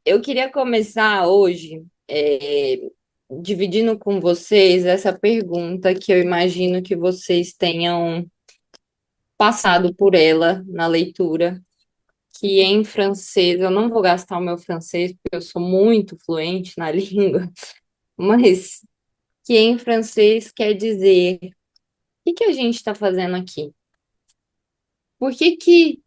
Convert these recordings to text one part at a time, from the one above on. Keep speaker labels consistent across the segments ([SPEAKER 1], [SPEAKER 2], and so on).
[SPEAKER 1] Eu queria começar hoje dividindo com vocês essa pergunta que eu imagino que vocês tenham passado por ela na leitura, que em francês, eu não vou gastar o meu francês porque eu sou muito fluente na língua, mas que em francês quer dizer: o que que a gente está fazendo aqui? Por que que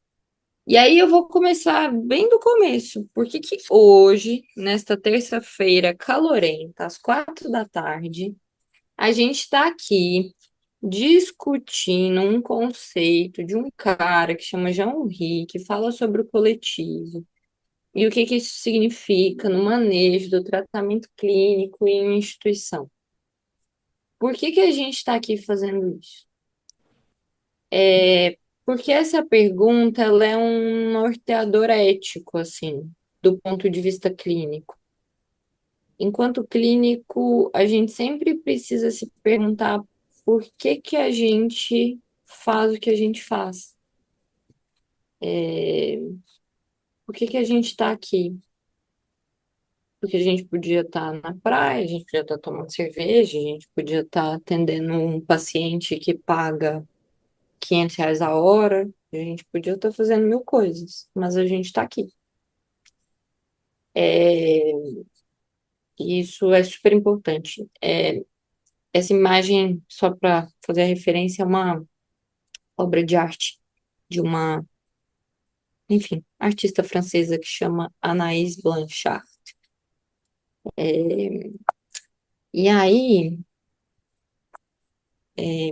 [SPEAKER 1] E aí eu vou começar bem do começo. Por que que hoje, nesta terça-feira calorenta, às 4 da tarde, a gente está aqui discutindo um conceito de um cara que chama Jean-Henri, que fala sobre o coletivo e o que que isso significa no manejo do tratamento clínico em uma instituição? Por que que a gente está aqui fazendo isso? Porque essa pergunta ela é um norteador ético, assim, do ponto de vista clínico. Enquanto clínico, a gente sempre precisa se perguntar por que que a gente faz o que a gente faz. Por que que a gente está aqui? Porque a gente podia estar na praia, a gente podia estar tomando cerveja, a gente podia estar atendendo um paciente que paga R$ 500 a hora, a gente podia estar fazendo mil coisas, mas a gente está aqui. É, Isso é super importante. Essa imagem, só para fazer a referência, é uma obra de arte de uma, enfim, artista francesa que chama Anaïs Blanchard. É, e aí, é,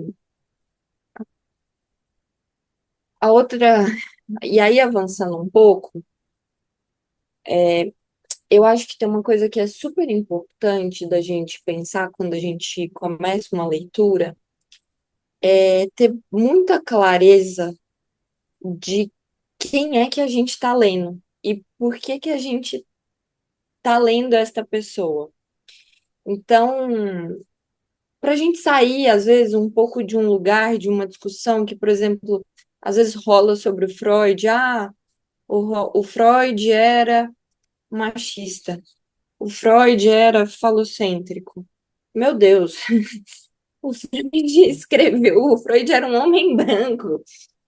[SPEAKER 1] a outra, e aí avançando um pouco, eu acho que tem uma coisa que é super importante da gente pensar quando a gente começa uma leitura, é ter muita clareza de quem é que a gente está lendo e por que que a gente está lendo esta pessoa. Então, para a gente sair, às vezes, um pouco de um lugar, de uma discussão que, por exemplo, às vezes rola sobre o Freud, o Freud era machista, o Freud era falocêntrico. Meu Deus, o Freud o Freud era um homem branco,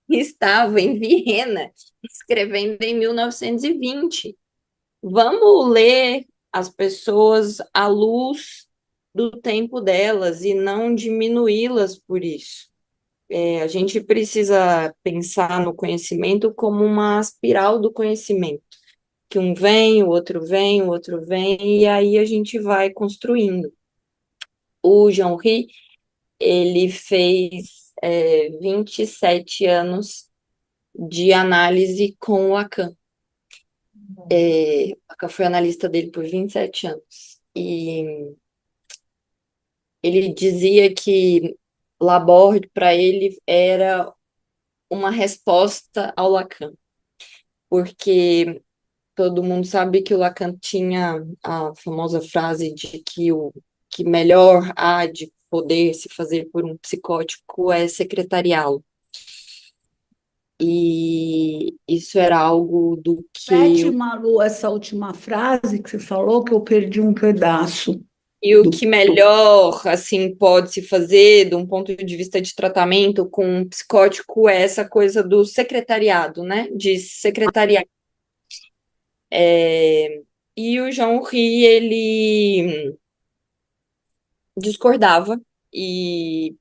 [SPEAKER 1] estava em Viena, escrevendo em 1920. Vamos ler as pessoas à luz do tempo delas e não diminuí-las por isso. A gente precisa pensar no conhecimento como uma espiral do conhecimento, que um vem, o outro vem, o outro vem, e aí a gente vai construindo. O Jean-Henri, ele fez 27 anos de análise com o Lacan. Lacan foi analista dele por 27 anos. E ele dizia que Laborde, para ele, era uma resposta ao Lacan, porque todo mundo sabe que o Lacan tinha a famosa frase de que o que melhor há de poder se fazer por um psicótico é secretariá-lo. E isso era algo do que
[SPEAKER 2] Repete, Malu, essa última frase que você falou, que eu perdi um pedaço
[SPEAKER 1] E o
[SPEAKER 2] do.
[SPEAKER 1] que melhor, assim, pode se fazer, de um ponto de vista de tratamento com um psicótico, é essa coisa do secretariado, né? De secretariado. E o Jean-Henri, ele discordava e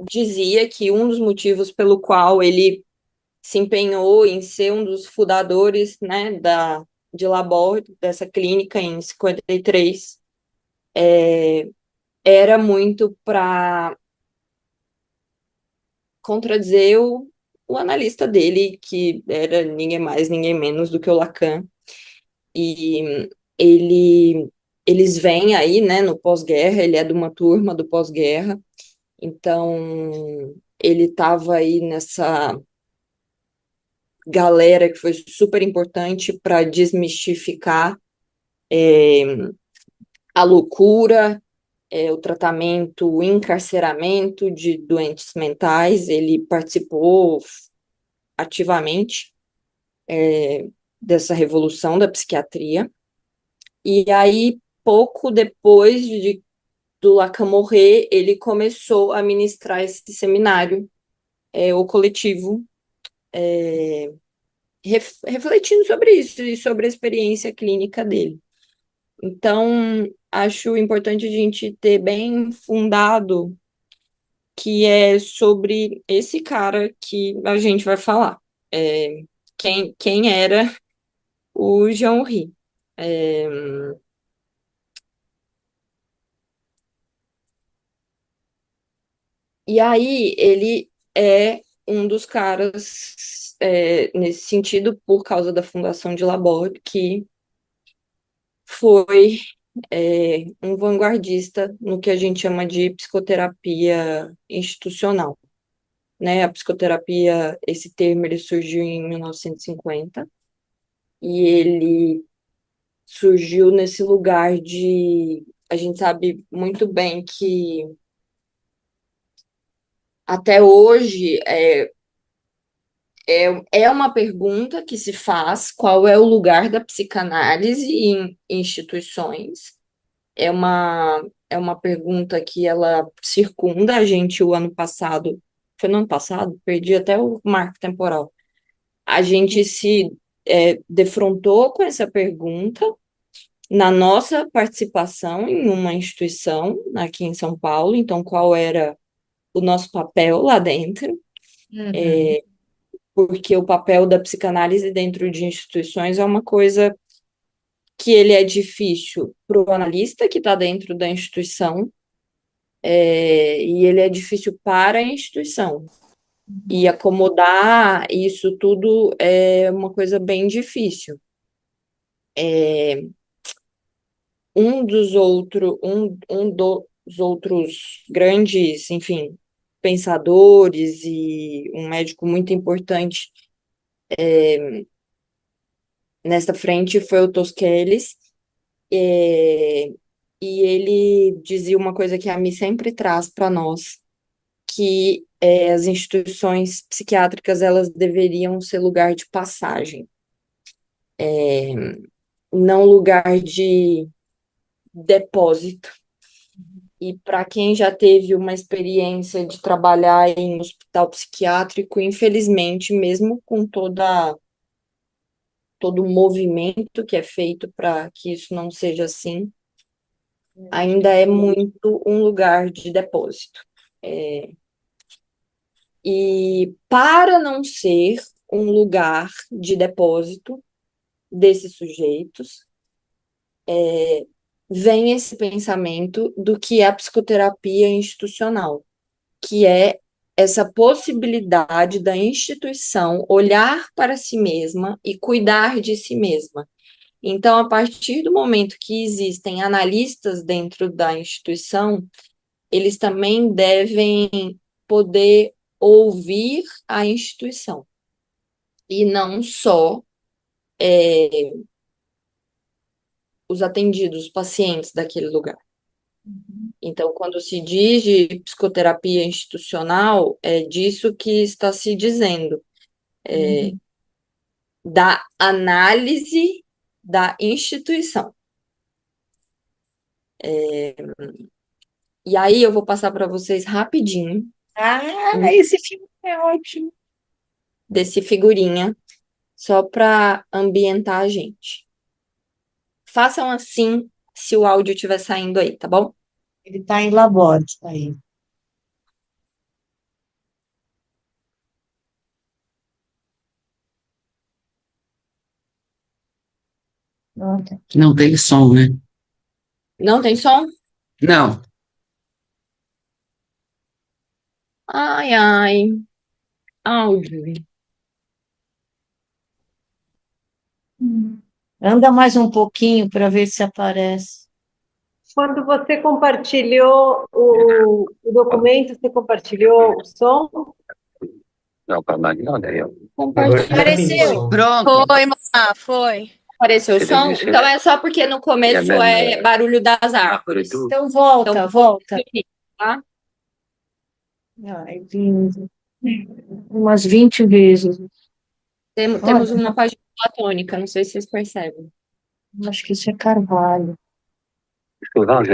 [SPEAKER 1] dizia que um dos motivos pelo qual ele se empenhou em ser um dos fundadores, né, de Laborde, dessa clínica em 53, era muito para contradizer o analista dele, que era ninguém mais, ninguém menos do que o Lacan. E ele, eles vêm aí, né, no pós-guerra, ele é de uma turma do pós-guerra, então ele estava aí nessa galera que foi super importante para desmistificar a loucura, o tratamento, o encarceramento de doentes mentais, ele participou ativamente. dessa revolução da psiquiatria. E aí, pouco depois do Lacan morrer, ele começou a ministrar esse seminário, o coletivo, refletindo sobre isso e sobre a experiência clínica dele. Então, acho importante a gente ter bem fundado que é sobre esse cara que a gente vai falar. Quem era o Jean-Henri. É, e aí, ele é um dos caras, nesse sentido, por causa da fundação de Laborde, que foi um vanguardista no que a gente chama de psicoterapia institucional, né? A psicoterapia, esse termo, ele surgiu em 1950 e ele surgiu nesse lugar de... A gente sabe muito bem que até hoje é uma pergunta que se faz: qual é o lugar da psicanálise em instituições? É uma pergunta que ela circunda a gente o ano passado. Foi no ano passado? Perdi até o marco temporal. A gente se defrontou com essa pergunta na nossa participação em uma instituição aqui em São Paulo. Então, qual era o nosso papel lá dentro?
[SPEAKER 2] Uhum.
[SPEAKER 1] Porque o papel da psicanálise dentro de instituições é uma coisa que ele é difícil para o analista que está dentro da instituição, e ele é difícil para a instituição. E acomodar isso tudo é uma coisa bem difícil. Um dos outros grandes, enfim, pensadores e um médico muito importante nessa frente foi o Tosquelles, é, e ele dizia uma coisa que a Mi sempre traz para nós, que as instituições psiquiátricas elas deveriam ser lugar de passagem, não lugar de depósito. E para quem já teve uma experiência de trabalhar em hospital psiquiátrico, infelizmente, mesmo com todo o movimento que é feito para que isso não seja assim, ainda é muito um lugar de depósito. E para não ser um lugar de depósito desses sujeitos, vem esse pensamento do que é a psicoterapia institucional, que é essa possibilidade da instituição olhar para si mesma e cuidar de si mesma. Então, a partir do momento que existem analistas dentro da instituição, eles também devem poder ouvir a instituição e não só os atendidos, os pacientes daquele lugar. Então, quando se diz de psicoterapia institucional, é disso que está se dizendo,
[SPEAKER 2] Uhum.
[SPEAKER 1] da análise da instituição. E aí eu vou passar para vocês rapidinho
[SPEAKER 2] Ah, esse filme é ótimo.
[SPEAKER 1] desse figurinha, só para ambientar a gente. Façam assim se o áudio estiver saindo aí, tá bom?
[SPEAKER 2] Ele está em Laborde, tá aí. Pronto.
[SPEAKER 3] Não tem som, né?
[SPEAKER 1] Não tem som?
[SPEAKER 3] Não.
[SPEAKER 1] Ai, ai, áudio.
[SPEAKER 2] Anda mais um pouquinho para ver se aparece.
[SPEAKER 4] Quando você compartilhou o documento, você compartilhou o som?
[SPEAKER 1] Compartilha.
[SPEAKER 5] Apareceu.
[SPEAKER 3] Pronto.
[SPEAKER 5] Foi, Má, foi.
[SPEAKER 1] Apareceu o som? Então é só porque no começo é barulho das árvores.
[SPEAKER 2] Então volta,
[SPEAKER 1] Então,
[SPEAKER 2] volta.
[SPEAKER 1] tá?
[SPEAKER 2] Ai, lindo. Umas 20 vezes.
[SPEAKER 1] Temos uma página platônica, não sei se vocês percebem.
[SPEAKER 2] Acho que isso é Carvalho.
[SPEAKER 6] Souvent, je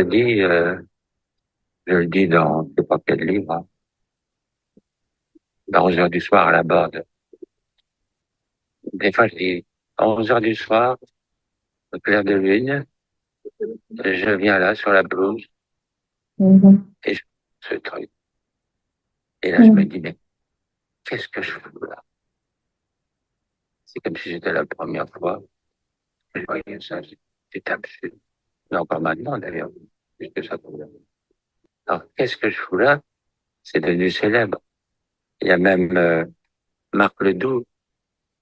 [SPEAKER 6] le dis dans, je sais pas quel livre, hein, dans 11 heures du soir à la Borde. Des fois, je dis, à 11 heures du soir, au clair de lune, je viens là, sur la pelouse, et je fais ce truc. Et là, je me dis, mais qu'est-ce que je fous là? C'est comme si c'était la première fois que je voyais ça. C'est absurde. Mais encore maintenant, d'ailleurs, puisque ça tombe. Alors, qu'est-ce que je fous là? C'est devenu célèbre. Il y a même Marc Ledoux,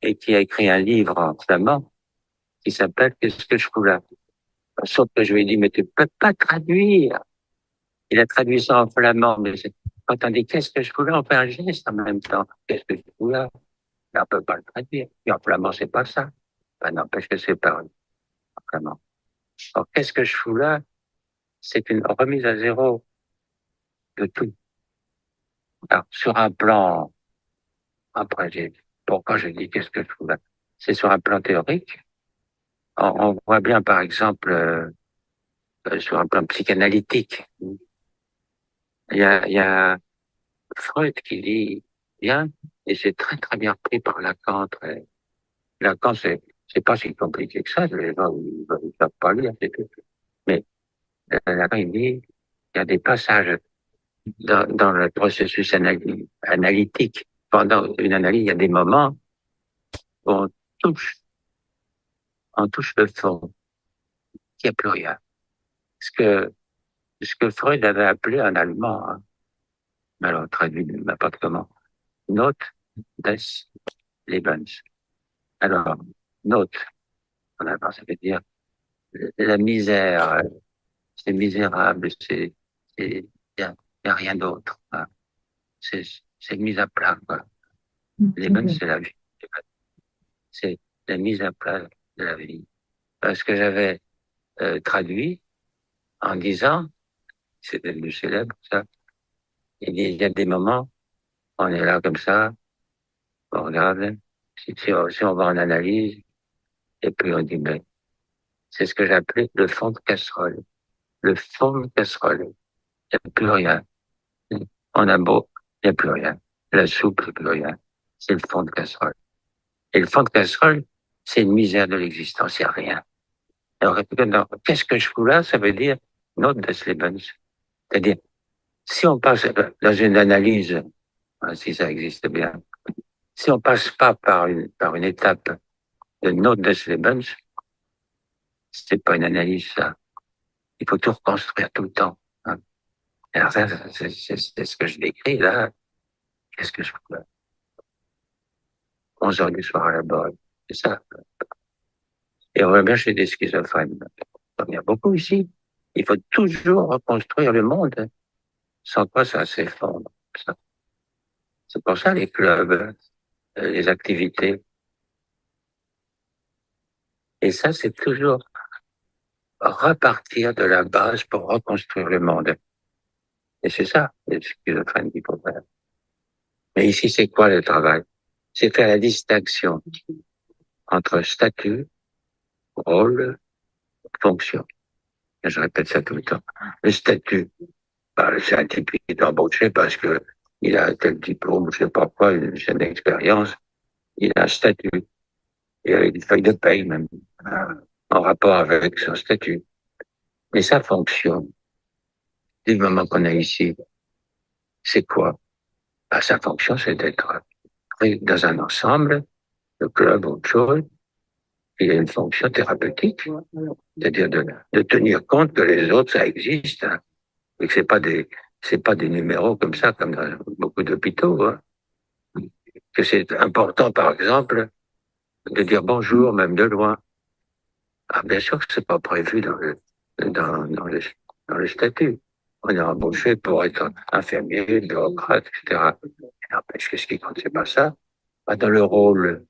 [SPEAKER 6] et qui a écrit un livre en flamand qui s'appelle Qu'est-ce que je fous là? Sauf que je lui ai dit, mais tu peux pas traduire. Il a traduit ça en flamand, mais quand on dit qu'est-ce que je fous là, on fait un geste en même temps. Qu'est-ce que je fous là? Mais on peut pas le traduire. Et en flamand, c'est pas ça. Ben, n'empêche que c'est pareil. En flamand. Alors, qu'est-ce que je fous là? C'est une remise à zéro de tout. Alors, sur un plan, après, pourquoi je dis qu'est-ce que je fous là? C'est sur un plan théorique. On voit bien, par exemple, sur un plan psychanalytique. Il y a Freud qui dit bien, et c'est très très bien pris par Lacan. Lacan, c'est pas si compliqué que ça, les gens ils savent pas lire, c'est tout. Mais Lacan, il dit, il y a des passages dans le processus analytique. Pendant une analyse, il y a des moments où touche, on touche le fond, il n'y a plus rien. Ce que Freud avait appelé en allemand, hein, alors traduit n'importe comment, Not des Lebens. Alors, note, en allemand, ça veut dire la misère, c'est misérable, il y a rien d'autre. Hein. C'est mis à plat, quoi. Lebens, c'est la vie. C'est la mise à plat de la vie. Parce que j'avais traduit en disant, c'est devenu célèbre, ça, il y a des moments, on est là comme ça, on regarde, si on va en analyse, et puis on dit, mais c'est ce que j'appelais le fond de casserole. Le fond de casserole. Il n'y a plus rien. On a beau, il n'y a plus rien. La soupe, il n'y a plus rien. C'est le fond de casserole. Et le fond de casserole, c'est une misère de l'existence, il n'y a rien. Alors, qu'est-ce que je fous là? Ça veut dire note des Lebens. C'est-à-dire, si on passe dans une analyse, si ça existe bien, si on passe pas par une étape de note des Lebens, c'est pas une analyse, ça. Il faut tout reconstruire tout le temps. Hein. Alors ça, c'est ce que je décris là. Qu'est-ce que je fous là? 11 heures du soir à la Borde. C'est ça. Et on voit bien chez des schizophrènes. Il y en a beaucoup ici. Il faut toujours reconstruire le monde. Sans quoi ça s'effondre. C'est pour ça les clubs, les activités. Et ça, c'est toujours repartir de la base pour reconstruire le monde. Et c'est ça, les schizophrènes qu'il faut faire. Mais ici, c'est quoi le travail? C'est faire la distinction entre statut, rôle, fonction. Et je répète ça tout le temps. Le statut, c'est un type qui est embauché parce que il a tel diplôme, je sais pas quoi, une certaine expérience. Il a un statut. Il a une feuille de paye même, en rapport avec son statut. Mais sa fonction, du moment qu'on est ici, c'est quoi? Sa fonction, c'est d'être pris dans un ensemble, le club, autre chose. Il a une fonction thérapeutique, c'est-à-dire de tenir compte que les autres, ça existe, hein, et que c'est pas des numéros comme ça, comme dans beaucoup d'hôpitaux, hein. Que c'est important, par exemple, de dire bonjour, même de loin. Ah, bien sûr que c'est pas prévu dans le statut. On est embauché pour être infirmier, bureaucrate, etc. N'empêche que ce qui compte, c'est pas ça. Dans le rôle,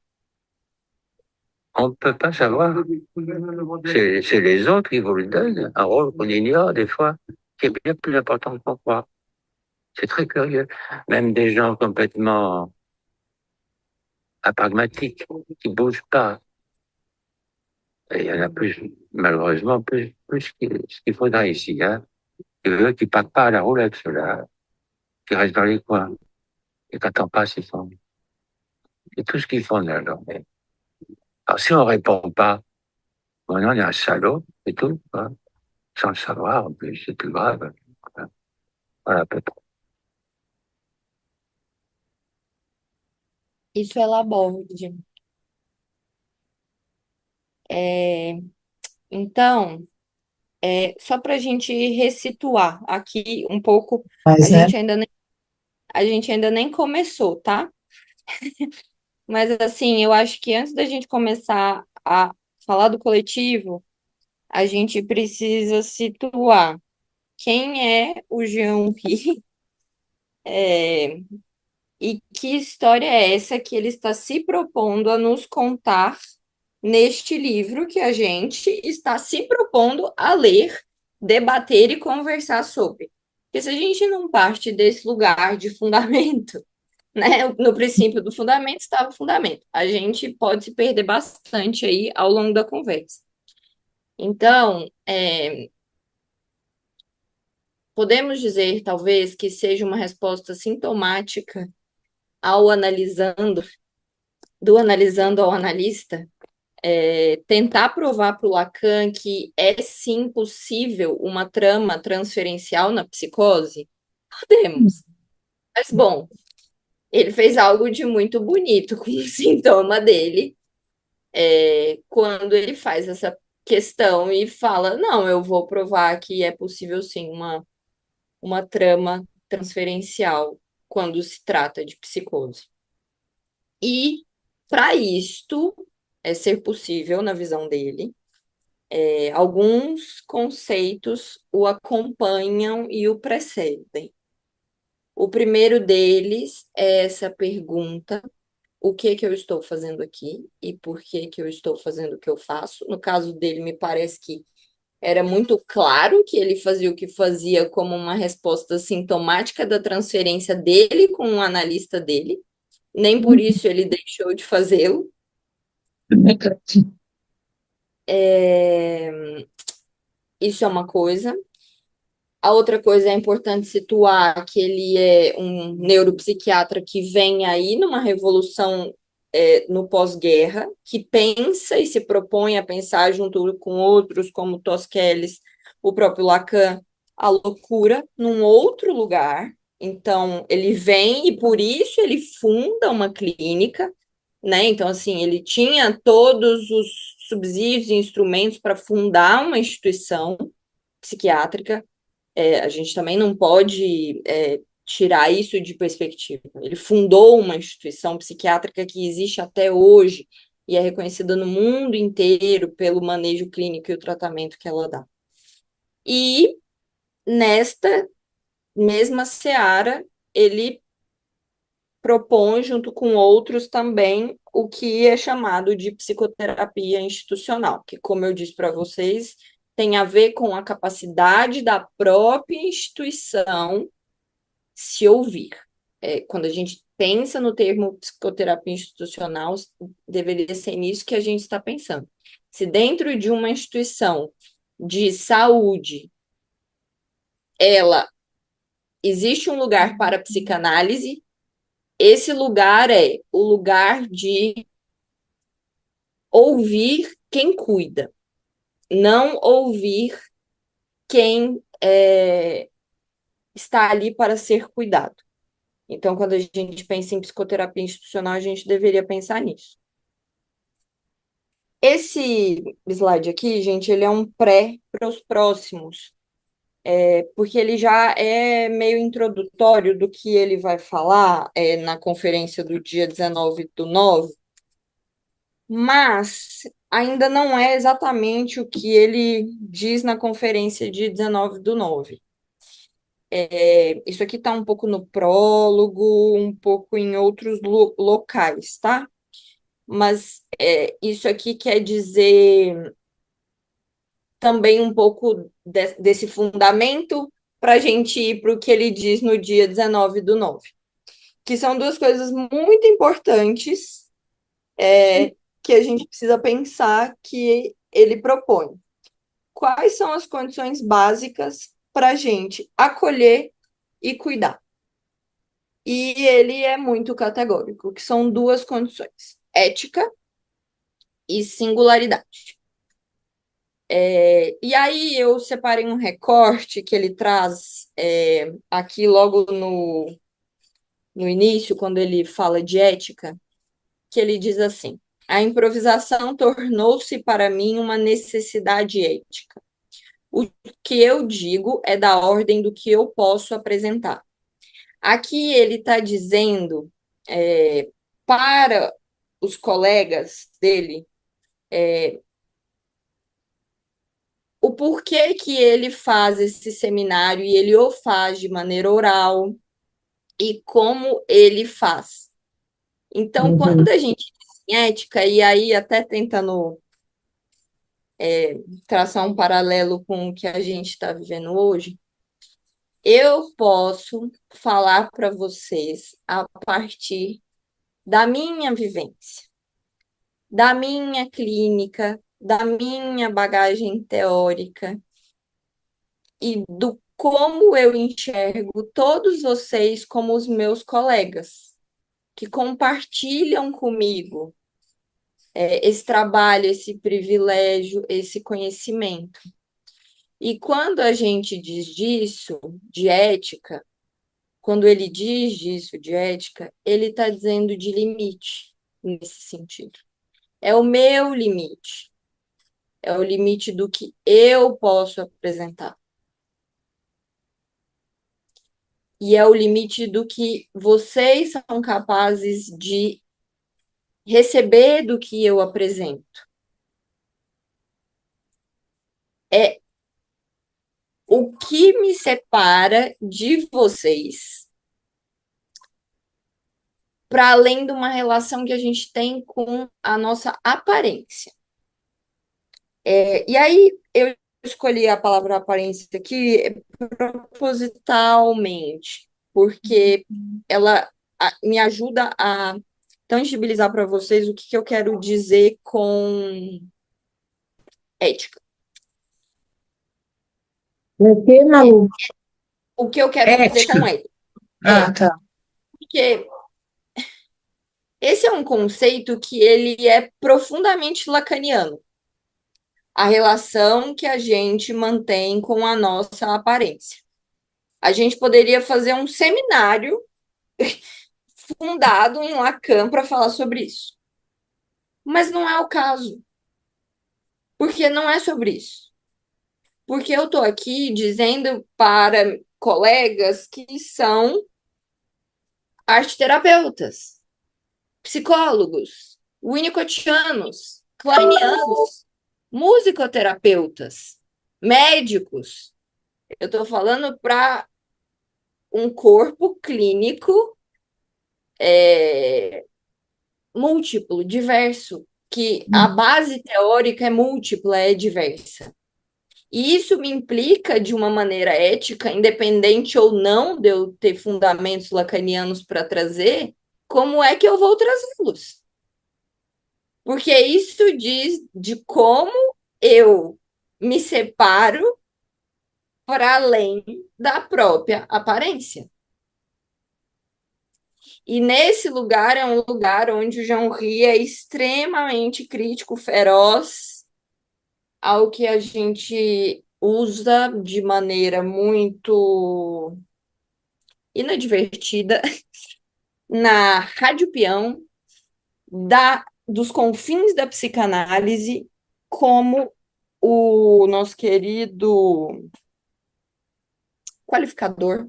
[SPEAKER 6] on ne peut pas savoir. C'est les autres qui vous le donnent. Un rôle qu'on ignore des fois, qui est bien plus important qu'on croit. C'est très curieux. Même des gens complètement un pragmatique qui ne bouge pas. Et il y en a plus, malheureusement, plus qu'il faudrait ici. Hein. Eux qui ne partent pas à la roulette, ceux-là, qui restent dans les coins et quand on passe, ils font. C'est tout ce qu'ils font de la journée. Alors, si on ne répond pas, on est un salaud, c'est tout. Hein. Sans le savoir, en plus, c'est plus grave. Voilà, peut-être.
[SPEAKER 1] Isso ela aborda. Então, só para a gente ressituar aqui um pouco, a
[SPEAKER 2] Mas, né?
[SPEAKER 1] gente ainda nem, a gente ainda nem começou, tá? Mas assim, eu acho que antes da gente começar a falar do coletivo, a gente precisa situar quem é o Jean-Pierre, e que história é essa que ele está se propondo a nos contar neste livro que a gente está se propondo a ler, debater e conversar sobre. Porque se a gente não parte desse lugar de fundamento, né? No princípio do fundamento estava o fundamento. A gente pode se perder bastante aí ao longo da conversa. Então, podemos dizer, talvez, que seja uma resposta sintomática ao analisando, do analisando ao analista, tentar provar para o Lacan que é sim possível uma trama transferencial na psicose? Podemos. Mas, bom, ele fez algo de muito bonito com o sintoma dele, quando ele faz essa questão e fala: não, eu vou provar que é possível sim uma trama transferencial quando se trata de psicose. E, para isto ser possível, na visão dele, alguns conceitos o acompanham e o precedem. O primeiro deles é essa pergunta: o que que eu estou fazendo aqui e por que que eu estou fazendo o que eu faço? No caso dele, me parece que era muito claro que ele fazia o que fazia como uma resposta sintomática da transferência dele com o analista dele. Nem por isso ele deixou de fazê-lo. Isso é uma coisa. A outra coisa é importante situar que ele é um neuropsiquiatra que vem aí numa revolução no pós-guerra, que pensa e se propõe a pensar junto com outros, como Tosquelles, o próprio Lacan, a loucura num outro lugar. Então, ele vem e por isso ele funda uma clínica, né? Então, assim, ele tinha todos os subsídios e instrumentos para fundar uma instituição psiquiátrica. A gente também não pode tirar isso de perspectiva. Ele fundou uma instituição psiquiátrica que existe até hoje e é reconhecida no mundo inteiro pelo manejo clínico e o tratamento que ela dá. E nesta mesma seara, ele propõe, junto com outros também, o que é chamado de psicoterapia institucional, que, como eu disse para vocês, tem a ver com a capacidade da própria instituição se ouvir. Quando a gente pensa no termo psicoterapia institucional, deveria ser nisso que a gente está pensando. Se dentro de uma instituição de saúde, existe um lugar para psicanálise, esse lugar é o lugar de ouvir quem cuida, não ouvir quem está ali para ser cuidado. Então, quando a gente pensa em psicoterapia institucional, a gente deveria pensar nisso. Esse slide aqui, gente, ele é um pré para os próximos, porque ele já é meio introdutório do que ele vai falar na conferência do dia 19/9, mas ainda não é exatamente o que ele diz na conferência de 19/9. Isso aqui está um pouco no prólogo, um pouco em outros locais, tá? Mas isso aqui quer dizer também um pouco desse fundamento para a gente ir para o que ele diz no dia 19/9, que são duas coisas muito importantes que a gente precisa pensar que ele propõe. Quais são as condições básicas para a gente acolher e cuidar? E ele é muito categórico, que são duas condições: ética e singularidade. E aí eu separei um recorte que ele traz aqui logo no início, quando ele fala de ética, que ele diz assim: a improvisação tornou-se para mim uma necessidade ética. O que eu digo é da ordem do que eu posso apresentar. Aqui ele está dizendo para os colegas dele o porquê que ele faz esse seminário e ele o faz de maneira oral e como ele faz. Então, quando a gente diz em ética, e aí até tentando traçar um paralelo com o que a gente está vivendo hoje, eu posso falar para vocês a partir da minha vivência, da minha clínica, da minha bagagem teórica e do como eu enxergo todos vocês como os meus colegas, que compartilham comigo esse trabalho, esse privilégio, esse conhecimento. E quando a gente diz disso, de ética, quando ele diz disso, de ética, ele está dizendo de limite, nesse sentido. É o meu limite. É o limite do que eu posso apresentar. E é o limite do que vocês são capazes de receber do que eu apresento. É o que me separa de vocês, para além de uma relação que a gente tem com a nossa aparência. E aí eu escolhi a palavra aparência aqui propositalmente, porque ela me ajuda a tangibilizar para vocês o que eu quero dizer com ética.
[SPEAKER 2] O que, Malu?
[SPEAKER 1] O que eu quero dizer com ética.
[SPEAKER 2] Tá.
[SPEAKER 1] Porque esse é um conceito que ele é profundamente lacaniano. A relação que a gente mantém com a nossa aparência. A gente poderia fazer um seminário fundado em Lacan para falar sobre isso. Mas não é o caso. Porque não é sobre isso. Porque eu estou aqui dizendo para colegas que são arteterapeutas, psicólogos, winnicottianos, kleinianos, musicoterapeutas, médicos. Eu estou falando para um corpo clínico múltiplo, diverso, que a base teórica é múltipla, é diversa. E isso me implica, de uma maneira ética, independente ou não de eu ter fundamentos lacanianos para trazer, como é que eu vou trazê-los? Porque isso diz de como eu me separo para além da própria aparência. E nesse lugar é um lugar onde o Jean-Rhy é extremamente crítico, feroz ao que a gente usa de maneira muito inadvertida na rádio peão dos confins da psicanálise, como o nosso querido qualificador,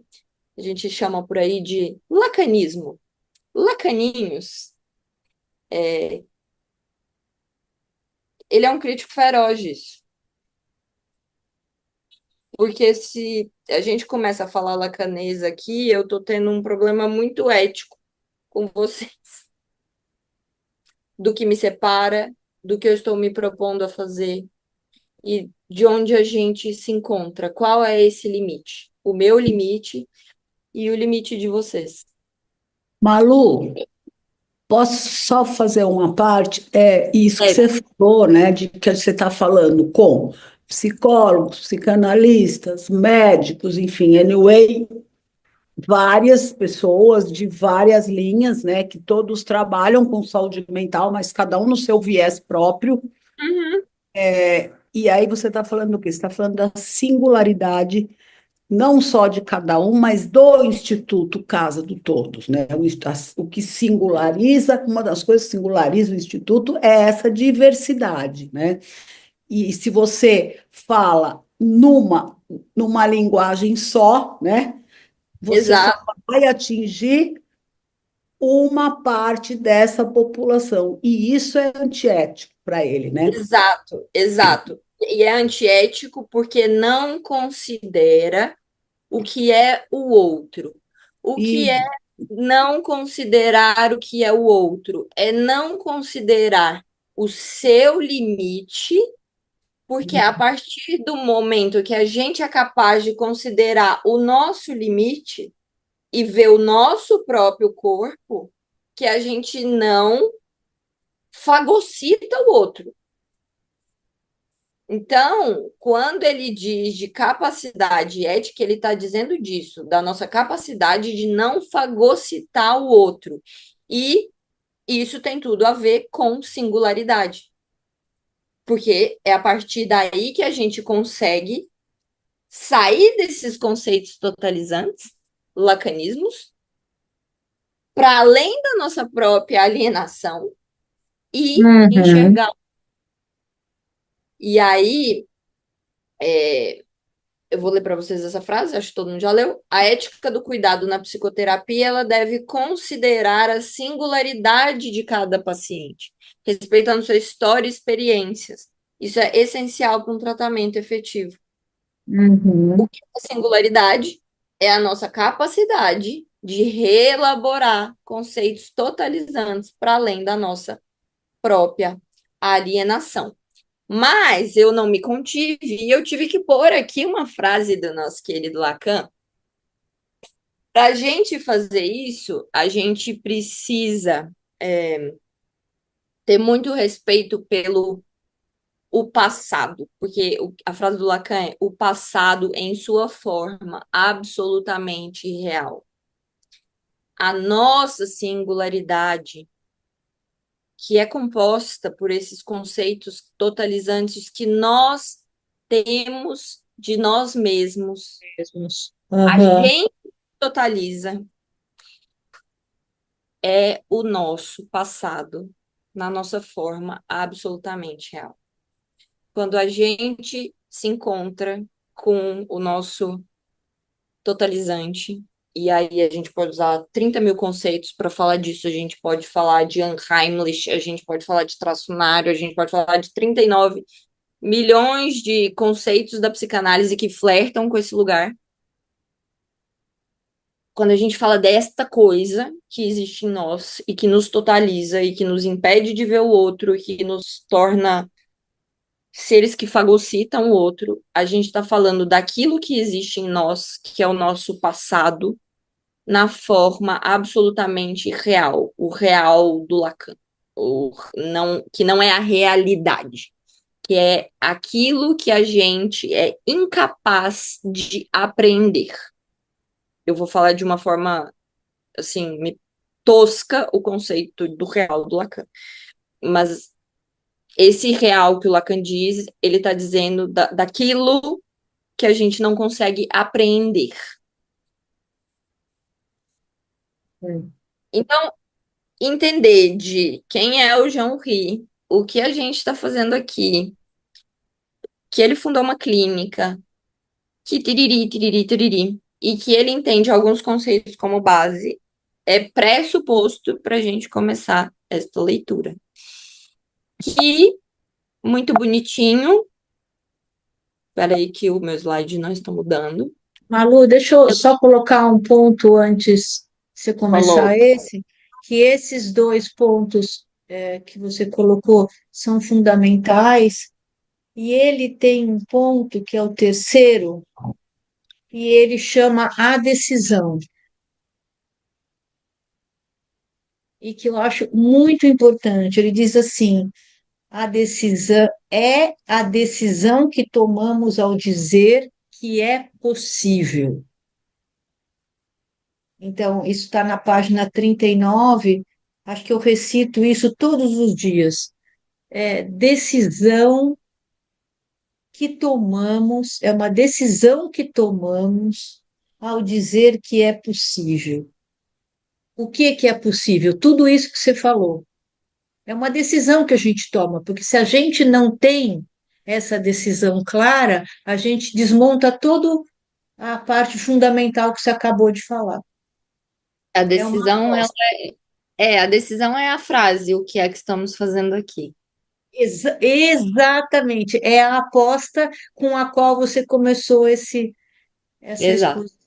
[SPEAKER 1] a gente chama por aí de lacanismo. Lacaninhos, ele é um crítico feroz disso. Porque se a gente começa a falar lacanês aqui, eu estou tendo um problema muito ético com vocês. Do que me separa, do que eu estou me propondo a fazer e de onde a gente se encontra. Qual é esse limite? O meu limite e o limite de vocês.
[SPEAKER 2] Malu, Posso só fazer uma parte? É isso que
[SPEAKER 1] É,
[SPEAKER 2] você falou, né? De que você está falando com psicólogos, psicanalistas, médicos, enfim, anyway, várias pessoas de várias linhas, né? Que todos trabalham com saúde mental, mas cada um no seu viés próprio.
[SPEAKER 1] uhum,
[SPEAKER 2] E aí você está falando do quê? Você está falando da singularidade não só de cada um, mas do Instituto Casa do Todos, né? O que singulariza, uma das coisas que singulariza o Instituto é essa diversidade, né? E se você fala numa linguagem só, né? Você só
[SPEAKER 1] exato,
[SPEAKER 2] vai atingir uma parte dessa população, e isso é antiético para ele, né?
[SPEAKER 1] exato, exato. E é antiético porque não considera o que é o outro. O que é
[SPEAKER 2] E
[SPEAKER 1] não considerar o que é o outro? É não considerar o seu limite, porque a partir do momento que a gente é capaz de considerar o nosso limite e ver o nosso próprio corpo, que a gente não fagocita o outro. Então, quando ele diz de capacidade ética, ele está dizendo disso, da nossa capacidade de não fagocitar o outro. E isso tem tudo a ver com singularidade, porque é a partir daí que a gente consegue sair desses conceitos totalizantes, lacanismos, para além da nossa própria alienação e
[SPEAKER 2] Uhum.
[SPEAKER 1] enxergar. E aí, é, eu vou ler para vocês essa frase, acho que todo mundo já leu. A ética do cuidado na psicoterapia, ela deve considerar a singularidade de cada paciente, respeitando sua história e experiências. Isso é essencial para um tratamento efetivo.
[SPEAKER 2] Uhum.
[SPEAKER 1] A singularidade é a nossa capacidade de reelaborar conceitos totalizantes para além da nossa própria alienação. Mas eu não me contive e eu tive que pôr aqui uma frase do nosso querido Lacan. Para a gente fazer isso, a gente precisa ter muito respeito pelo o passado, porque a frase do Lacan é o passado em sua forma absolutamente real. A nossa singularidade, que é composta por esses conceitos totalizantes que nós temos de nós mesmos,
[SPEAKER 2] Mesmos.
[SPEAKER 1] a
[SPEAKER 2] Aham.
[SPEAKER 1] gente totaliza é o nosso passado na nossa forma absolutamente real. Quando a gente se encontra com o nosso totalizante, e aí a gente pode usar 30 mil conceitos para falar disso, a gente pode falar de Unheimlich, a gente pode falar de traçonário, a gente pode falar de 39 milhões de conceitos da psicanálise que flertam com esse lugar. Quando a gente fala desta coisa que existe em nós e que nos totaliza e que nos impede de ver o outro, e que nos torna seres que fagocitam o outro, a gente está falando daquilo que existe em nós, que é o nosso passado, na forma absolutamente real, o real do Lacan, que não é a realidade, que é aquilo que a gente é incapaz de aprender. Eu vou falar de uma forma assim, tosca o conceito do real do Lacan. Mas esse real que o Lacan diz, ele está dizendo daquilo que a gente não consegue apreender. Então, entender de quem é o Jean-Ri, o que a gente está fazendo aqui, que ele fundou uma clínica, que tiriri, tiriri, tiriri, e que ele entende alguns conceitos como base, é pressuposto para a gente começar esta leitura. Que, muito bonitinho. Espera aí que o meu slide não está mudando.
[SPEAKER 7] Malu, deixa eu só colocar um ponto antes de você
[SPEAKER 1] Falou.
[SPEAKER 7] começar que esses dois pontos que você colocou são fundamentais, e ele tem um ponto que é o terceiro, e ele chama a decisão. e que eu acho muito importante. Ele diz assim: a decisão é a decisão que tomamos ao dizer que é possível. Então, isso está na página 39. Acho que eu recito isso todos os dias. É decisão que tomamos, é uma decisão que tomamos ao dizer que é possível. O que é possível? Tudo isso que você falou. É uma decisão que a gente toma, porque se a gente não tem essa decisão clara, a gente desmonta toda a parte fundamental que você acabou de falar.
[SPEAKER 1] A
[SPEAKER 7] É uma
[SPEAKER 1] decisão, ela
[SPEAKER 7] aposta.
[SPEAKER 1] a decisão é a frase, o que é que estamos fazendo aqui.
[SPEAKER 7] Exatamente, é a aposta com a qual você começou essa
[SPEAKER 1] Exato.
[SPEAKER 7] exposição.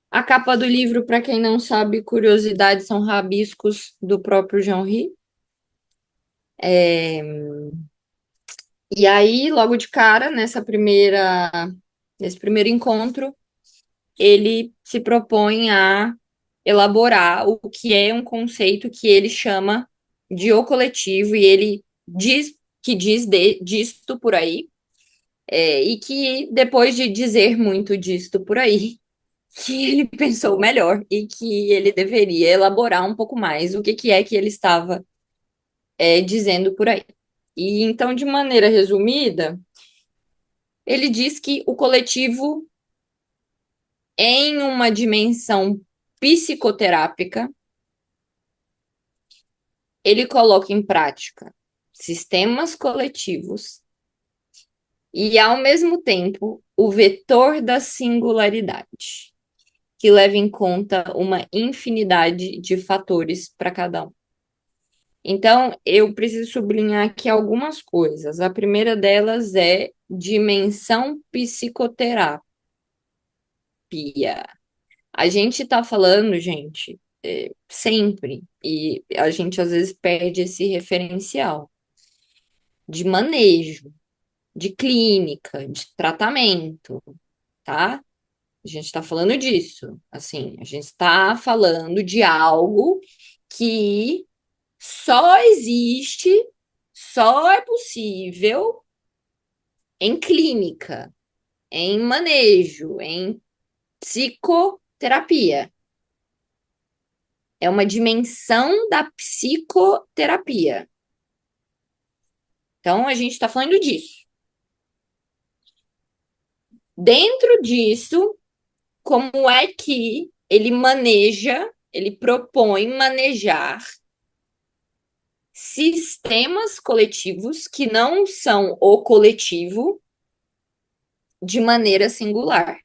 [SPEAKER 1] A capa do livro, para quem não sabe, curiosidades são rabiscos do próprio Jean-Rey. E aí, logo de cara, nesse primeiro encontro, ele se propõe a elaborar o que é um conceito que ele chama de o coletivo, e ele disto por aí, e que depois de dizer muito disto por aí, que ele pensou melhor e que ele deveria elaborar um pouco mais o que é que ele estava dizendo por aí. E então, de maneira resumida, ele diz que o coletivo, em uma dimensão psicoterápica, ele coloca em prática sistemas coletivos e, ao mesmo tempo, o vetor da singularidade, que leva em conta uma infinidade de fatores para cada um. Então, eu preciso sublinhar aqui algumas coisas. A primeira delas é dimensão psicoterapia. A gente está falando, gente, sempre, e a gente às vezes perde esse referencial de manejo, de clínica, de tratamento, tá? A gente está falando disso. Assim, a gente está falando de algo que só existe, só é possível em clínica, em manejo, em psicoterapia. É uma dimensão da psicoterapia. Então, a gente está falando disso. Dentro disso, como é que ele propõe manejar sistemas coletivos que não são o coletivo de maneira singular.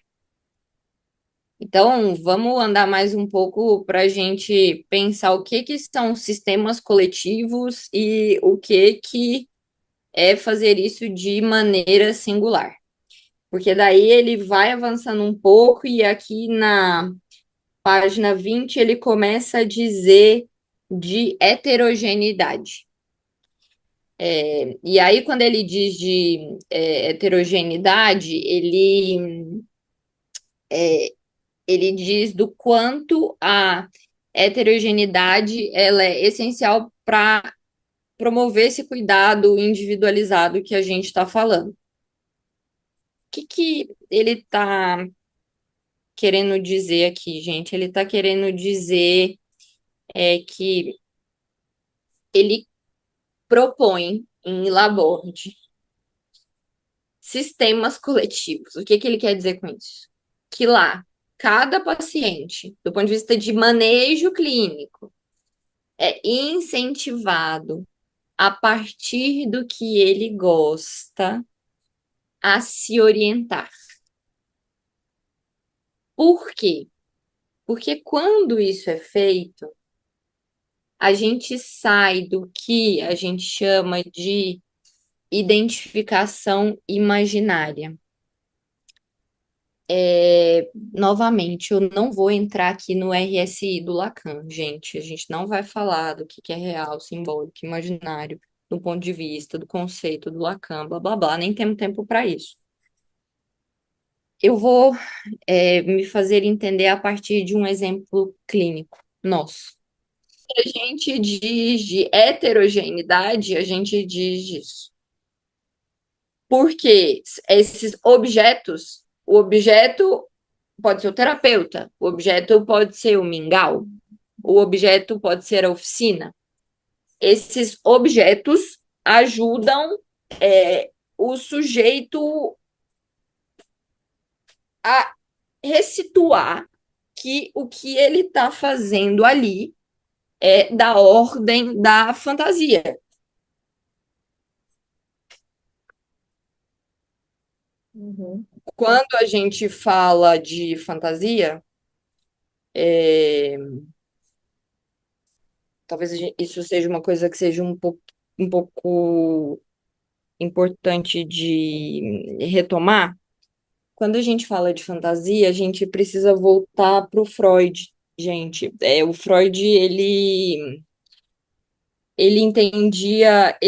[SPEAKER 1] Então, vamos andar mais um pouco para a gente pensar o que são sistemas coletivos e o que é fazer isso de maneira singular. Porque daí ele vai avançando um pouco e aqui na página 20 ele começa a dizer de heterogeneidade. E aí, quando ele diz de heterogeneidade, ele diz do quanto a heterogeneidade ela é essencial para promover esse cuidado individualizado que a gente está falando. O que ele está querendo dizer aqui, gente? Ele está querendo dizer que ele propõe em Laborde sistemas coletivos. O que ele quer dizer com isso? Que lá, cada paciente, do ponto de vista de manejo clínico, é incentivado a partir do que ele gosta a se orientar. Por quê? Porque quando isso é feito, a gente sai do que a gente chama de identificação imaginária. Novamente, eu não vou entrar aqui no RSI do Lacan, gente. A gente não vai falar do que é real, simbólico, imaginário, do ponto de vista do conceito do Lacan, blá blá blá. Nem temos tempo para isso. Eu vou me fazer entender a partir de um exemplo clínico nosso. a gente diz de heterogeneidade, a gente diz disso. Porque esses objetos, o objeto pode ser o terapeuta, o objeto pode ser o mingau, o objeto pode ser a oficina. Esses objetos ajudam o sujeito a ressituar que o que ele está fazendo ali é da ordem da fantasia.
[SPEAKER 7] Uhum.
[SPEAKER 1] Quando a gente fala de fantasia, talvez isso seja uma coisa que seja um pouco importante de retomar. Quando a gente fala de fantasia, a gente precisa voltar para o Freud, gente. O Freud, ele entendia,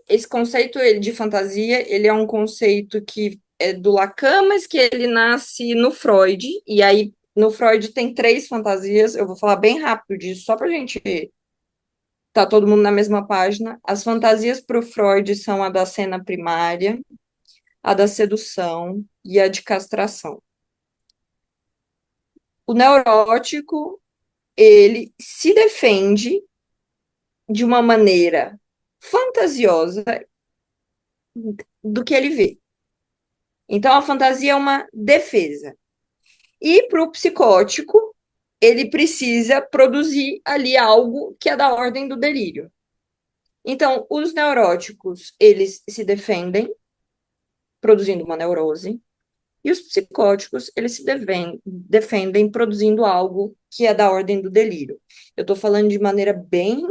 [SPEAKER 1] esse conceito de fantasia, ele é um conceito que é do Lacan, mas que ele nasce no Freud, e aí no Freud tem três fantasias, eu vou falar bem rápido disso, só para a gente tá todo mundo na mesma página. As fantasias para o Freud são a da cena primária, a da sedução e a de castração. O neurótico, ele se defende de uma maneira fantasiosa do que ele vê. Então, a fantasia é uma defesa. E para o psicótico, ele precisa produzir ali algo que é da ordem do delírio. Então, os neuróticos, eles se defendem produzindo uma neurose, e os psicóticos, eles se defendem produzindo algo que é da ordem do delírio. Eu estou falando de maneira bem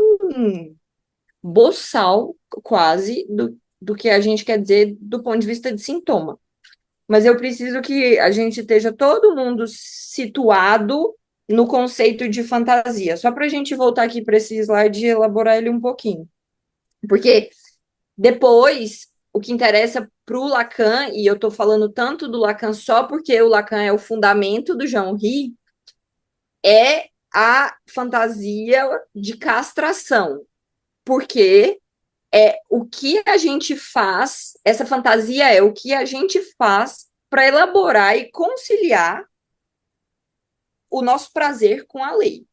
[SPEAKER 1] boçal, quase, do que a gente quer dizer do ponto de vista de sintoma. Mas eu preciso que a gente esteja todo mundo situado no conceito de fantasia. Só para a gente voltar aqui para esse slide e elaborar ele um pouquinho. Porque depois, o que interessa para o Lacan, e eu estou falando tanto do Lacan só porque o Lacan é o fundamento do Jean-Rey, é a fantasia de castração. Porque o que a gente faz, essa fantasia é o que a gente faz para elaborar e conciliar o nosso prazer com a lei.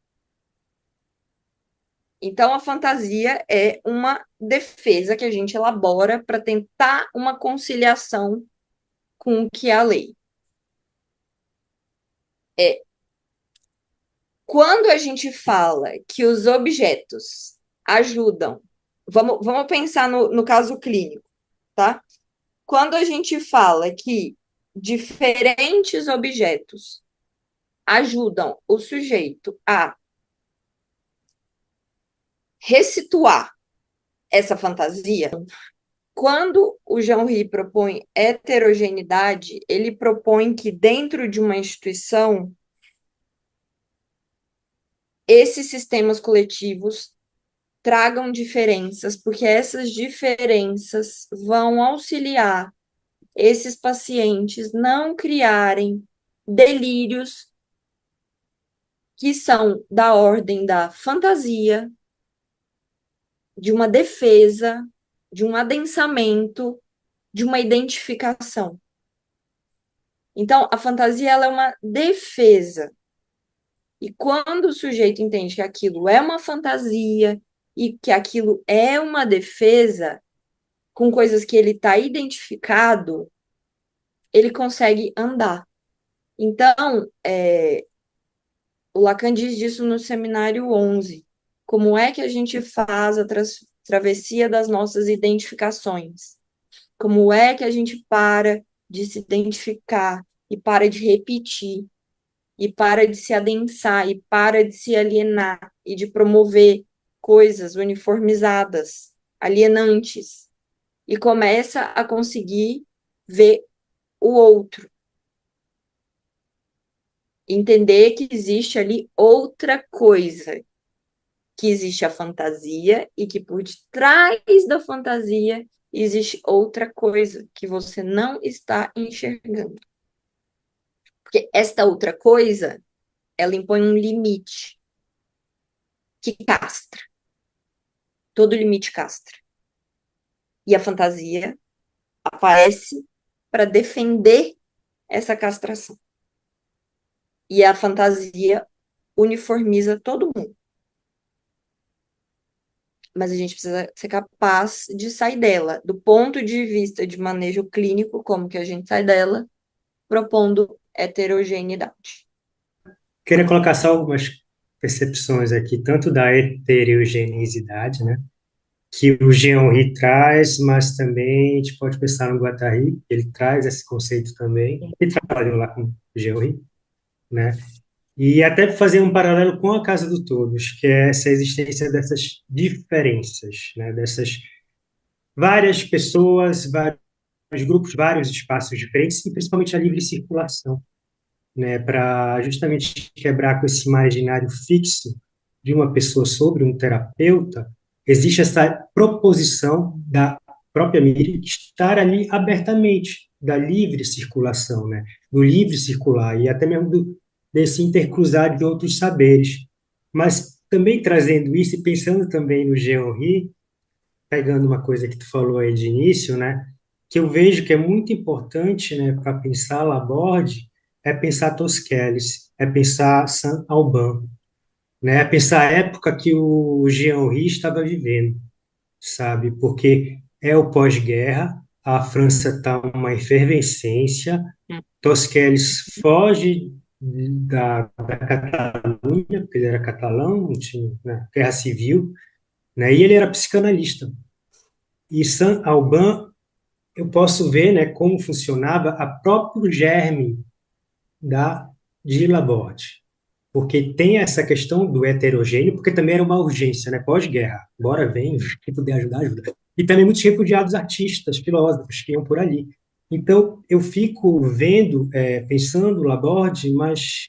[SPEAKER 1] Então, a fantasia é uma defesa que a gente elabora para tentar uma conciliação com o que é a lei. Quando a gente fala que os objetos ajudam, vamos pensar no caso clínico, tá? Quando a gente fala que diferentes objetos ajudam o sujeito a ressituar essa fantasia, quando o Jean-Rey propõe heterogeneidade, ele propõe que dentro de uma instituição esses sistemas coletivos tragam diferenças, porque essas diferenças vão auxiliar esses pacientes não criarem delírios que são da ordem da fantasia, de uma defesa, de um adensamento, de uma identificação. Então, a fantasia ela é uma defesa. E quando o sujeito entende que aquilo é uma fantasia e que aquilo é uma defesa, com coisas que ele está identificado, ele consegue andar. Então, o Lacan diz disso no seminário 11. Como é que a gente faz a travessia das nossas identificações? Como é que a gente para de se identificar e para de repetir e para de se adensar e para de se alienar e de promover coisas uniformizadas, alienantes, e começa a conseguir ver o outro, entender que existe ali outra coisa, que existe a fantasia e que por detrás da fantasia existe outra coisa que você não está enxergando. Porque esta outra coisa, ela impõe um limite, que castra. Todo limite castra. E a fantasia aparece para defender essa castração. E a fantasia uniformiza todo mundo. Mas a gente precisa ser capaz de sair dela, do ponto de vista de manejo clínico, como que a gente sai dela, propondo heterogeneidade.
[SPEAKER 8] Queria colocar só algumas percepções aqui, tanto da heterogeneidade, né, que o Jean-Henri traz, mas também a gente pode pensar no Guattari, ele traz esse conceito também, ele trabalhou lá com o Jean-Henri, né, e até fazer um paralelo com a Casa do Todos, que é essa existência dessas diferenças, né, dessas várias pessoas, vários grupos, vários espaços diferentes, e principalmente a livre circulação, né, para justamente quebrar com esse imaginário fixo de uma pessoa sobre um terapeuta. Existe essa proposição da própria Miri estar ali abertamente, da livre circulação, né, do livre circular, e até mesmo desse intercruzar de outros saberes. Mas também trazendo isso e pensando também no Jean-Henri, pegando uma coisa que tu falou aí de início, né, que eu vejo que é muito importante, né, para pensar Laborde, é pensar Tosquelles, é pensar Saint-Alban, né, é pensar a época que o Jean-Henri estava vivendo, sabe, porque é o pós-guerra, a França está uma efervescência, Tosquelles foge da Catalunha, porque ele era catalão, tinha, né, guerra civil, né, e ele era psicanalista. E Saint-Alban, eu posso ver, né, como funcionava a próprio germe de Laborde, porque tem essa questão do heterogêneo, porque também era uma urgência, né, pós-guerra, bora, vem, quem puder ajudar, ajuda. E também muitos refugiados artistas, filósofos que iam por ali. Então, eu fico vendo, pensando Laborde, mas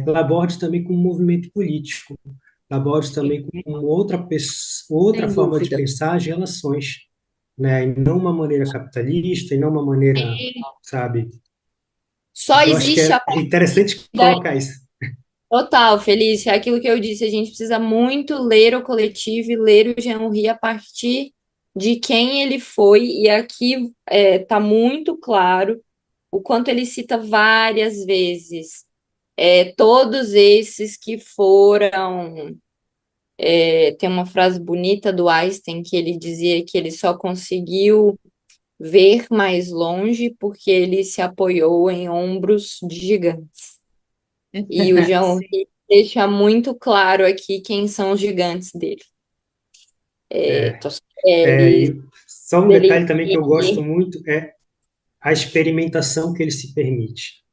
[SPEAKER 8] Laborde também como um movimento político, Laborde também como outra
[SPEAKER 1] Sem
[SPEAKER 8] forma de
[SPEAKER 1] dúvida.
[SPEAKER 8] pensar as relações, né, e não uma maneira capitalista, e não uma maneira, sabe?
[SPEAKER 1] Só
[SPEAKER 8] Eu acho que
[SPEAKER 1] existe a
[SPEAKER 8] é interessante
[SPEAKER 1] partir
[SPEAKER 8] colocar isso.
[SPEAKER 1] total, Felícia, é aquilo que eu disse, a gente precisa muito ler o coletivo e ler o Jean-Henri a partir de quem ele foi, e aqui está muito claro o quanto ele cita várias vezes todos esses que foram. Tem uma frase bonita do Einstein que ele dizia que ele só conseguiu ver mais longe porque ele se apoiou em ombros de gigantes. E o Jean-Henri deixa muito claro aqui quem são os gigantes dele.
[SPEAKER 8] É,
[SPEAKER 1] Tosquelles,
[SPEAKER 8] e só um detalhe também que eu gosto
[SPEAKER 1] Delevingne.
[SPEAKER 8] muito é a experimentação que ele se permite.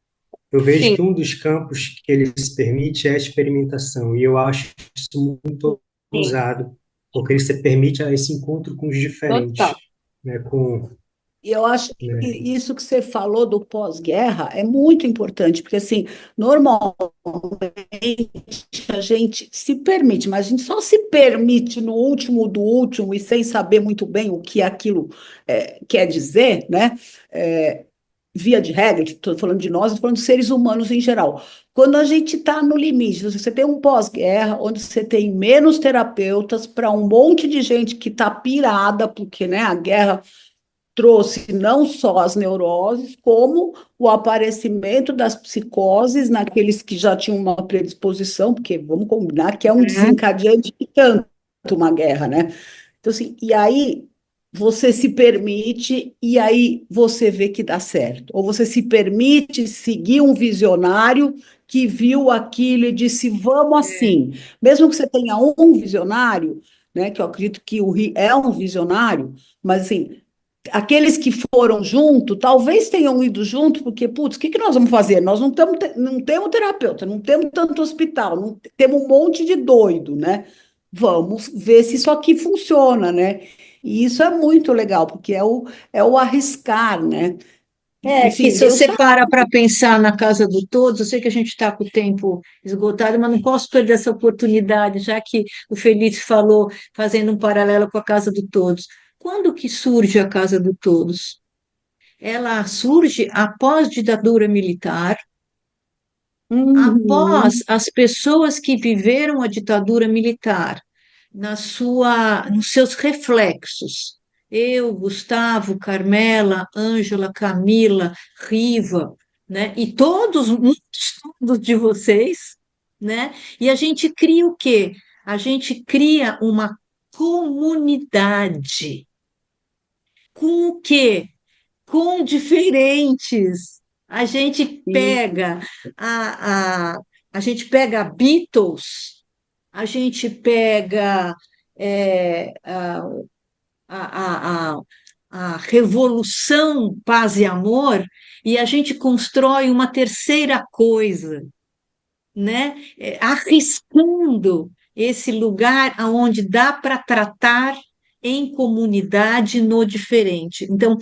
[SPEAKER 8] Eu vejo
[SPEAKER 1] Sim,
[SPEAKER 8] que um dos campos que ele se permite é a experimentação, e eu acho isso muito
[SPEAKER 1] sim,
[SPEAKER 8] ousado, porque ele se permite esse encontro com os diferentes,
[SPEAKER 1] total.
[SPEAKER 8] né, com,
[SPEAKER 2] E eu acho que
[SPEAKER 8] né,
[SPEAKER 2] isso que você falou do pós-guerra é muito importante, porque assim, normalmente a gente se permite, mas a gente só se permite no último do último e sem saber muito bem o que aquilo quer dizer, né? É, via de regra, estou falando de nós, estou falando de seres humanos em geral. Quando a gente está no limite, você tem um pós-guerra, onde você tem menos terapeutas para um monte de gente que está pirada, porque né, a guerra trouxe não só as neuroses, como o aparecimento das psicoses naqueles que já tinham uma predisposição, porque vamos combinar que é um desencadeante de tanto uma guerra, né? Então, assim, e aí você se permite, e aí você vê que dá certo. Ou você se permite seguir um visionário que viu aquilo e disse, vamos assim. Mesmo que você tenha um visionário, né, que eu acredito que o Ri é um visionário, mas assim, aqueles que foram junto, talvez tenham ido junto, porque, putz, o que nós vamos fazer? Nós não temos terapeuta, não temos tanto hospital, não temos um monte de doido, né? Vamos ver se isso aqui funciona, né? E isso é muito legal, porque é o arriscar, né?
[SPEAKER 7] É que
[SPEAKER 2] Enfim,
[SPEAKER 7] se você para pensar na Casa do Todos, eu sei que a gente está com o tempo esgotado, mas não posso perder essa oportunidade, já que o Felipe falou, fazendo um paralelo com a Casa do Todos. Quando que surge a Casa do Todos? Ela surge após ditadura militar,
[SPEAKER 2] Uhum.
[SPEAKER 7] após as pessoas que viveram a ditadura militar, nos seus reflexos, eu, Gustavo, Carmela, Ângela, Camila, Riva, né, e todos, muitos todos de vocês, né, e a gente cria o quê? A gente cria uma comunidade. Com o quê? Com diferentes. A gente
[SPEAKER 2] Sim.
[SPEAKER 7] pega a gente pega Beatles, a gente pega é, a, a, a Revolução Paz e Amor e a gente constrói uma terceira coisa, né? Arriscando esse lugar aonde dá para tratar em comunidade no diferente. Então,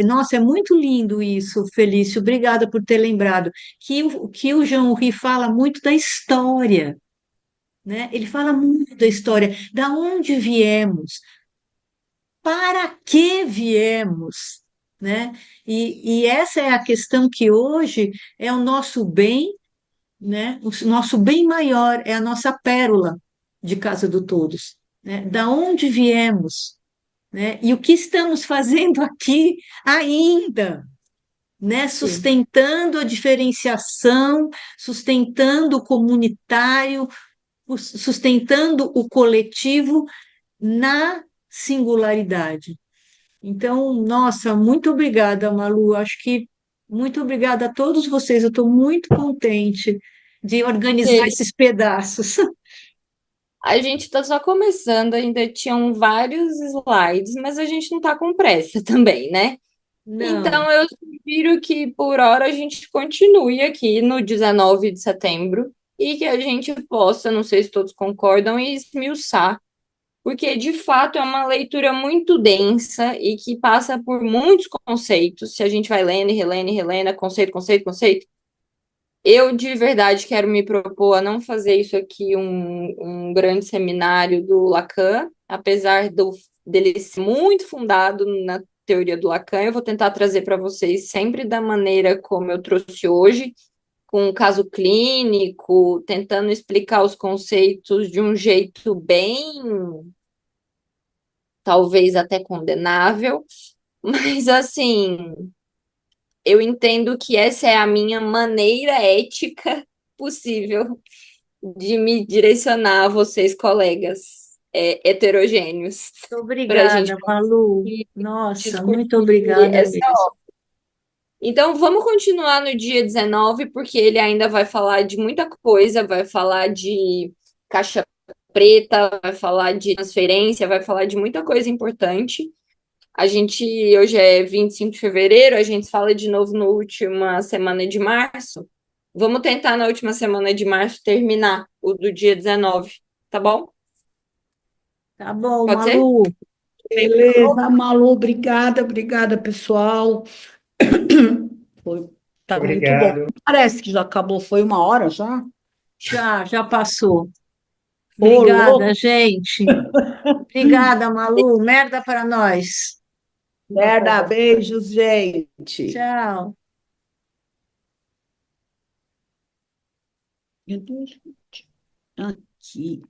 [SPEAKER 7] nossa, é muito lindo isso, Felício. Obrigada por ter lembrado que o Jean-Henri fala muito da história, né? Ele fala muito da história, da onde viemos, para que viemos, né? E essa é a questão que hoje é o nosso bem, né? O nosso bem maior é a nossa pérola de Casa do Todos, né? Da onde viemos, né? E o que estamos fazendo aqui ainda, né?
[SPEAKER 1] Sim.
[SPEAKER 7] Sustentando a diferenciação, sustentando o comunitário, sustentando o coletivo na singularidade. Então, nossa, muito obrigada, Malu. Acho que muito obrigada a todos vocês. Eu estou muito contente de organizar
[SPEAKER 1] Porque
[SPEAKER 7] esses pedaços.
[SPEAKER 1] a gente está só começando, ainda tinham vários slides, mas a gente não está com pressa também, né?
[SPEAKER 7] Não,
[SPEAKER 1] Então, eu sugiro que por hora a gente continue aqui no 19 de setembro e que a gente possa, não sei se todos concordam, esmiuçar, porque de fato é uma leitura muito densa e que passa por muitos conceitos. Se a gente vai lendo e relendo e relendo, conceito, conceito, conceito. Eu de verdade quero me propor a não fazer isso aqui um grande seminário do Lacan, apesar dele ser muito fundado na teoria do Lacan, eu vou tentar trazer para vocês sempre da maneira como eu trouxe hoje, com um caso clínico, tentando explicar os conceitos de um jeito bem, talvez até condenável, mas assim, eu entendo que essa é a minha maneira ética possível de me direcionar a vocês, colegas heterogêneos,
[SPEAKER 7] muito
[SPEAKER 1] para a gente
[SPEAKER 7] obrigada, Malu.
[SPEAKER 1] conseguir
[SPEAKER 7] Nossa, muito
[SPEAKER 1] discutir
[SPEAKER 7] obrigada
[SPEAKER 1] essa.
[SPEAKER 7] mesmo.
[SPEAKER 1] Então, vamos continuar no dia 19, porque ele ainda vai falar de muita coisa, vai falar de caixa preta, vai falar de transferência, vai falar de muita coisa importante. A gente, hoje é 25 de fevereiro, a gente fala de novo na última semana de março. Vamos tentar na última semana de março terminar o do dia 19, tá bom?
[SPEAKER 7] Tá bom,
[SPEAKER 1] Pode ser?
[SPEAKER 7] Malu.
[SPEAKER 2] Beleza, Malu, obrigada, obrigada, pessoal. Foi, tá muito bom.
[SPEAKER 8] Obrigado.
[SPEAKER 2] Parece que já acabou, foi 1 hora já?
[SPEAKER 7] Já passou.
[SPEAKER 2] Ô,
[SPEAKER 7] Obrigada,
[SPEAKER 2] louco,
[SPEAKER 7] gente. Obrigada, Malu. Merda para nós.
[SPEAKER 2] merda, beijos, gente.
[SPEAKER 7] Tchau.
[SPEAKER 2] Meu Deus, aqui.